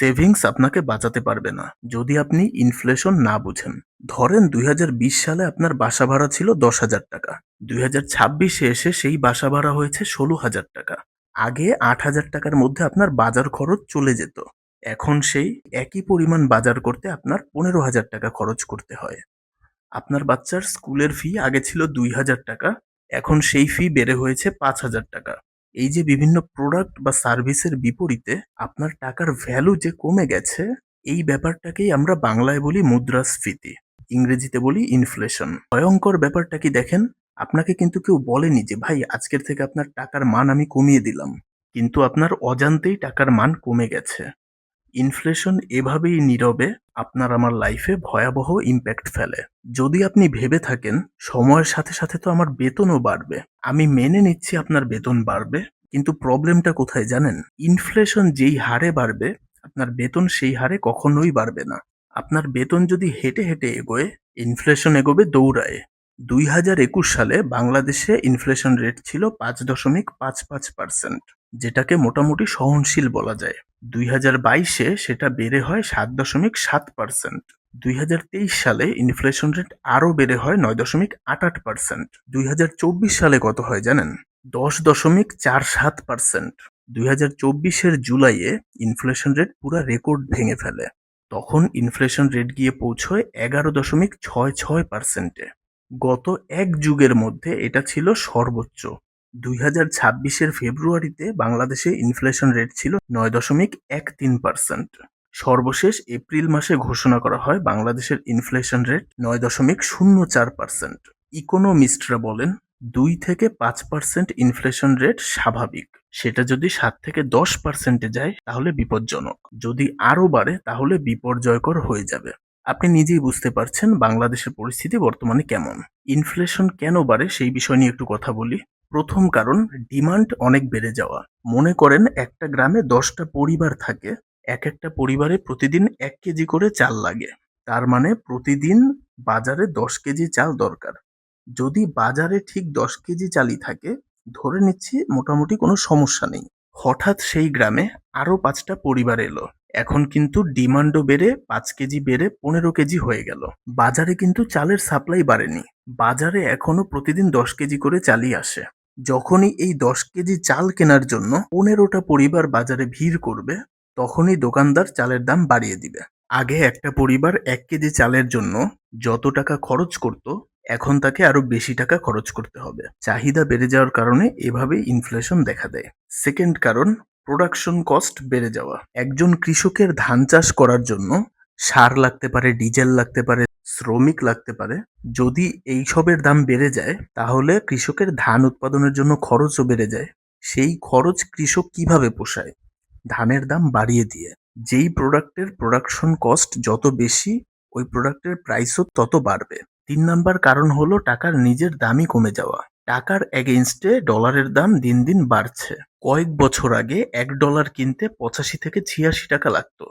Savings আপনাকে বাঁচাতে পারবে না যদি আপনি ইনফ্লেশন না বুঝেন। ধরেন ২০২০ সালে আপনার বাসা ভাড়া ছিল ১০,০০০ টাকা। ২০২৬-এ এসে সেই বাসা ভাড়া হয়েছে ১৬,০০০ টাকা। আগে ৮,০০০ টাকার মধ্যে আপনার বাজার খরচ চলে যেত। এখন সেই একই পরিমাণ বাজার করতে আপনার ১৫,০০০ টাকা খরচ করতে হয়। আপনার বাচ্চার স্কুলের ফি আগে ছিল ২,০০০ টাকা, এখন সেই ফি বেড়ে হয়েছে ৫,০০০ টাকা। এই যে বিভিন্ন প্রোডাক্ট বা সার্ভিসের বিপরীতে আপনার টাকার ভ্যালু যে কমে গেছে, এই ব্যাপারটাকেই আমরা বাংলায় বলি মুদ্রাস্ফীতি, ইংরেজিতে বলি ইনফ্লেশন। ভয়ঙ্কর ব্যাপারটা কি দেখেন, আপনাকে কিন্তু কেউ বলেনি যে ভাই আজকের থেকে আপনার টাকার মান আমি কমিয়ে দিলাম, কিন্তু আপনার অজান্তেই টাকার মান কমে গেছে। ইনফ্লেশন এভাবেই নীরবে আপনার আমার লাইফে ভয়াবহ ইম্প্যাক্ট ফেলে। যদি আপনি ভেবে থাকেন সময়ের সাথে সাথে তো আমার বেতনও বাড়বে, আমি মেনে নিচ্ছি আপনার বেতন বাড়বে, কিন্তু প্রবলেমটা কোথায় জানেন? ইনফ্লেশন যেই হারে বাড়বে আপনার বেতন সেই হারে কখনোই বাড়বে না। আপনার বেতন যদি হেঁটে হেঁটে এগোয়, ইনফ্লেশন এগোবে দৌড়ায়। ২০২১ সালে বাংলাদেশে ইনফ্লেশন রেট ছিল ৫.৫৫%, যেটাকে মোটামুটি সহনশীল বলা যায়। ২০২২-এ সেটা বেড়ে হয় ৭.৭%। ২০২৩ সালে ইনফ্লেশন রেট আরও বেড়ে হয় ৯.৮৮%। ২০২৪ সালে কত হয় জানেন? ১০.৪৭%। ২০২৪-এর জুলাইয়ে ইনফ্লেশন রেট পুরা রেকর্ড ভেঙে ফেলে। তখন ইনফ্লেশন রেট গিয়ে পৌঁছয় ১১.৬৬%-এ। গত এক যুগের মধ্যে এটা ছিল সর্বোচ্চ। ২০২৬-এর ফেব্রুয়ারিতে বাংলাদেশে ইনফ্লেশন রেট ছিল ৯.১৩%। সর্বশেষ এপ্রিল মাসে ঘোষণা করা হয় বাংলাদেশের ইনফ্লেশন রেট ৯.০৪%। ইকোনমিস্টরা বলেন ২ থেকে ৫% ইনফ্লেশন রেট স্বাভাবিক, সেটা যদি ৭ থেকে ১০%-এ যায় তাহলে বিপজ্জনক, যদি আরও বাড়ে তাহলে বিপর্যয়কর হয়ে যাবে। আপনি নিজেই বুঝতে পারছেন বাংলাদেশের পরিস্থিতি বর্তমানে কেমন। ইনফ্লেশন কেন বাড়ে সেই বিষয় নিয়ে একটু কথা বলি। প্রথম কারণ, ডিমান্ড অনেক বেড়ে যাওয়া। মনে করেন একটা গ্রামে ১০টা পরিবার থাকে, এক একটা পরিবারে প্রতিদিন ১ কেজি করে চাল লাগে। তার মানে প্রতিদিন বাজারে ১০ কেজি চাল দরকার। যদি বাজারে ঠিক ১০ কেজি চালই থাকে, ধরে নিচ্ছি মোটামুটি কোনো সমস্যা নেই। হঠাৎ সেই গ্রামে আরো ৫টা পরিবার এলো। এখন কিন্তু ডিমান্ডও বেড়ে ৫ কেজি বেড়ে ১৫ কেজি হয়ে গেল। বাজারে কিন্তু চালের সাপ্লাই বাড়েনি। বাজারে এখনো প্রতিদিন ১০ কেজি করে চালই আসে। যখনই এই ১০ কেজি চাল কেনার জন্য ১৫টা পরিবার বাজারে ভিড় করবে, তখনই দোকানদার চালের দাম বাড়িয়ে দিবে। আগে একটা পরিবার ১ কেজি চালের জন্য যত টাকা খরচ করত, এখন তাকে আরো বেশি টাকা খরচ করতে হবে। চাহিদা বেড়ে যাওয়ার কারণে এভাবেই ইনফ্লেশন দেখা দেয়। সেকেন্ড কারণ, প্রোডাকশন কস্ট বেড়ে যাওয়া। একজন কৃষকের ধান চাষ করার জন্য সার লাগতে পারে, ডিজেল লাগতে পারে, শ্রমিক লাগতে পারে। যদি এইসবের দাম বেড়ে যায় তাহলে কৃষকের ধান উৎপাদনের জন্য খরচও বেড়ে যায়। সেই খরচ কৃষক কিভাবে পোষায়? ধানের দাম বাড়িয়ে দিয়ে। যেই প্রোডাক্টের প্রোডাকশন কস্ট যত বেশি, ওই প্রোডাক্টের প্রাইসও তত বাড়বে। ৩ নাম্বার কারণ হলো টাকার নিজের দামই কমে যাওয়া। টাকার এগেইনস্টে ডলারের দাম দিন দিন বাড়ছে। কয়েক বছর আগে $১ কিনতে ৮৫ থেকে ৮৬ টাকা লাগতো,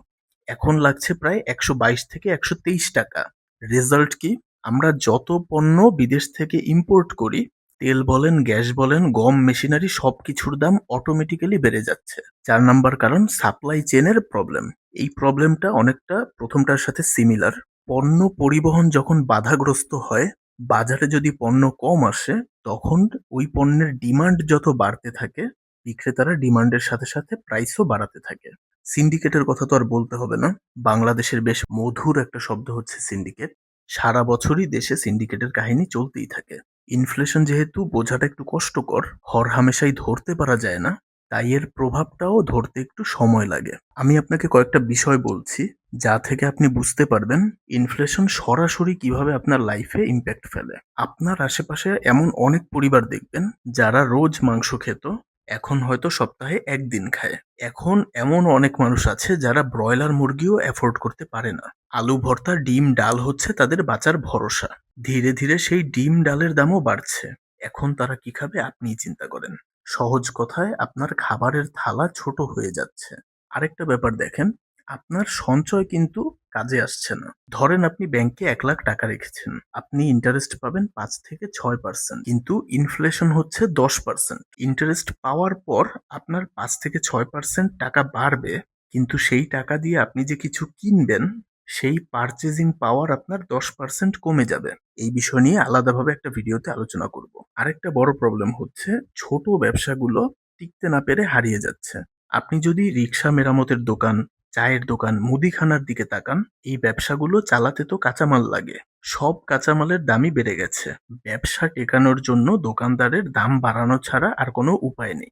এখন লাগছে প্রায় ১২২ থেকে ১২৩ টাকা। রেজাল্ট কি? আমরা যত পণ্য বিদেশ থেকে ইম্পোর্ট করি, তেল বলেন, গ্যাস বলেন, গম, মেশিনারি সবকিছুর দাম অটোমেটিক্যালি বেড়ে যাচ্ছে। ৪ নাম্বার কারণ, সাপ্লাই চেনের প্রবলেম। এই প্রবলেমটা অনেকটা প্রথমটার সাথে সিমিলার। পণ্য পরিবহন যখন বাধাগ্রস্ত হয়, বাজারে যদি পণ্য কম আসে, তখন ওই পণ্যের ডিমান্ড যত বাড়তে থাকে, বিক্রেতারা ডিমান্ডের সাথে সাথে প্রাইসও বাড়াতে থাকে। সিন্ডিকেটের কথা তো আর বলতে হবে না। বাংলাদেশের বেশ মধুর একটা শব্দ হচ্ছে সিন্ডিকেট। সারা বছরই দেশে সিন্ডিকেটের কাহিনী চলতেই থাকে। ইনফ্লেশন যেহেতু বোঝাটা একটু কষ্টকর, হরহামেশাই ধরতে পারা যায় না, তাই এর প্রভাবটাও ধরতে একটু সময় লাগে। আমি আপনাকে কয়েকটা বিষয় বলছি যা থেকে আপনি বুঝতে পারবেন ইনফ্লেশন সরাসরি কিভাবে আপনার লাইফে ইম্প্যাক্ট ফেলে। আপনার আশেপাশে এমন অনেক পরিবার দেখবেন যারা রোজ মাংস খেত, এখন হয়তো সপ্তাহে ১ দিন খায়। এখন এমন অনেক মানুষ আছে যারা ব্রয়লার মুরগিও অ্যাফোর্ড করতে পারে না। আলু ভর্তা, ডিম, ডাল হচ্ছে তাদের বাঁচার ভরসা। ধীরে ধীরে সেই ডিম ডালের দামও বাড়ছে। এখন তারা কি খাবে আপনিই চিন্তা করেন। সহজ কথায় আপনার খাবারের থালা ছোট হয়ে যাচ্ছে। আরেকটা ব্যাপার দেখেন, আপনার সঞ্চয় কিন্তু কাজে আসছে না। ধরেন আপনি ব্যাংকে ১ লাখ টাকা রেখেছেন, আপনি ইন্টারেস্ট পাবেন ৫ থেকে ৬%, কিন্তু ইনফ্লেশন হচ্ছে ১০%। ইন্টারেস্ট পাওয়ার পর আপনার ৫ থেকে ৬% টাকা বাড়বে, কিন্তু সেই টাকা দিয়ে আপনি যে কিছু কিনবেন, সেই পারচেজিং পাওয়ার আপনার 10% কমে যাবে। এই বিষয় নিয়ে আলাদাভাবে একটা ভিডিওতে আলোচনা করব। আরেকটা বড় প্রবলেম হচ্ছে ছোট ব্যবসাগুলো টিকতে না পেরে হারিয়ে যাচ্ছে। আপনি যদি রিক্সা মেরামতের দোকান, চায়ের দোকান, মুদিখানার দিকে তাকান, এই ব্যবসাগুলো চালাতে তো কাঁচামাল লাগে। সব কাঁচামালের দামই বেড়ে গেছে। ব্যবসা টেকানোর জন্য দোকানদারের দাম বাড়ানো ছাড়া আর কোনো উপায় নেই।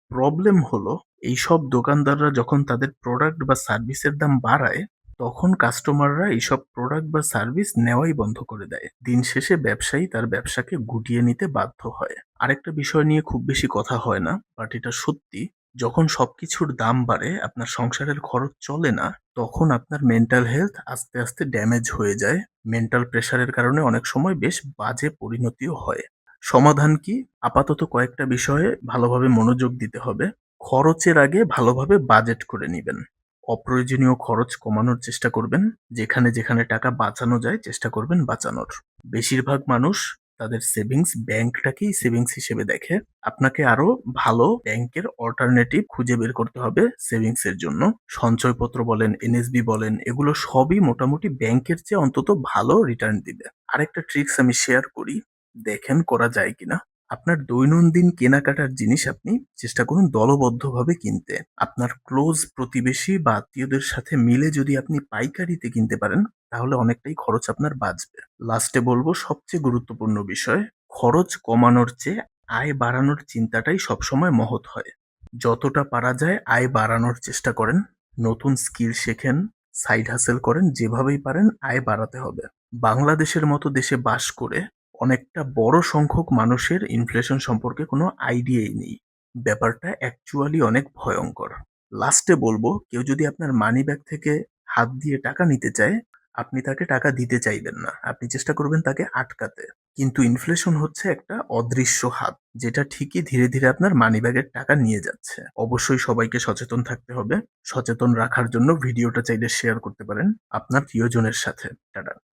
প্রবলেম হলো এইসব দোকানদাররা যখন তাদের প্রোডাক্ট বা সার্ভিসের দাম বাড়ায়, তখন কাস্টমাররা এইসব প্রোডাক্ট বা সার্ভিস নেওয়াই বন্ধ করে দেয়। দিন শেষে ব্যবসায়ী তার ব্যবসাকে গুটিয়ে নিতে বাধ্য হয়। আরেকটা বিষয় নিয়ে খুব বেশি কথা হয় না, বাট এটা সত্যি। যখন সবকিছুর দাম বাড়ে, আপনার সংসারের খরচ চলে না, তখন আপনার মেন্টাল হেলথ আস্তে আস্তে ড্যামেজ হয়ে যায়। মেন্টাল প্রেশারের কারণে অনেক সময় বেশ বাজে পরিণতিও হয়। সমাধান কি? আপাতত কয়েকটা বিষয়ে ভালোভাবে মনোযোগ দিতে হবে। খরচের আগে ভালোভাবে বাজেট করে নিবেন। অপ্রয়োজনীয় খরচ কমানোর চেষ্টা করবেন। যেখানে যেখানে টাকা বাঁচানো যায় চেষ্টা করবেন বাঁচানোর। বেশিরভাগ মানুষ তাদের সেভিংস ব্যাংকটাকেই সেভিংস হিসেবে দেখে। আপনাকে আরো ভালো ব্যাংকের অল্টারনেটিভ খুঁজে বের করতে হবে সেভিংস এর জন্য। সঞ্চয়পত্র বলেন, এনএসবি বলেন, এগুলো সবই মোটামুটি ব্যাংকের চেয়ে অন্তত ভালো রিটার্ন দিবে। আরেকটা ট্রিক্স আমি শেয়ার করি, দেখেন করা যায় কিনা। আপনার দৈনন্দিন কেনাকাটার জিনিস আপনি চেষ্টা করুন দলবদ্ধভাবে কিনতে। আপনার ক্লোজ প্রতিবেশী বা আত্মীয়দের সাথে মিলে যদি আপনি পাইকারিতে কিনতে পারেন, তাহলে অনেকটাই খরচ আপনার বাঁচবে। লাস্টে বলবো সবচেয়ে গুরুত্বপূর্ণ বিষয়, খরচ কমানোর চেয়ে আয় বাড়ানোর চিন্তাটাই সবসময় মহৎ হয়। যতটা পারা যায় আয় বাড়ানোর চেষ্টা করেন, নতুন স্কিল শেখেন, সাইড হাসেল করেন, যেভাবেই পারেন আয় বাড়াতে হবে। বাংলাদেশের মতো দেশে বাস করে অনেকটা বড় সংখ্যক মানুষের ইনফ্লেশন সম্পর্কে কোনো আইডিয়াই নেই। ব্যাপারটা অ্যাকচুয়ালি অনেক ভয়ঙ্কর। লাস্টে বলবো, কেউ যদি আপনার মানি ব্যাগ থেকে হাত দিয়ে টাকা নিতে চায়, আপনি তাকে টাকা দিতে চাইবেন না। আপনি চেষ্টা করবেন তাকে আটকাতে। কিন্তু ইনফ্লেশন হচ্ছে একটা অদৃশ্য হাত, যেটা ঠিকই ধীরে ধীরে আপনার মানিব্যাগের টাকা নিয়ে যাচ্ছে। অবশ্যই সবাইকে সচেতন থাকতে হবে। সচেতন রাখার জন্য ভিডিওটা চাইলে শেয়ার করতে পারেন আপনার প্রিয়জনের সাথে। টাটা।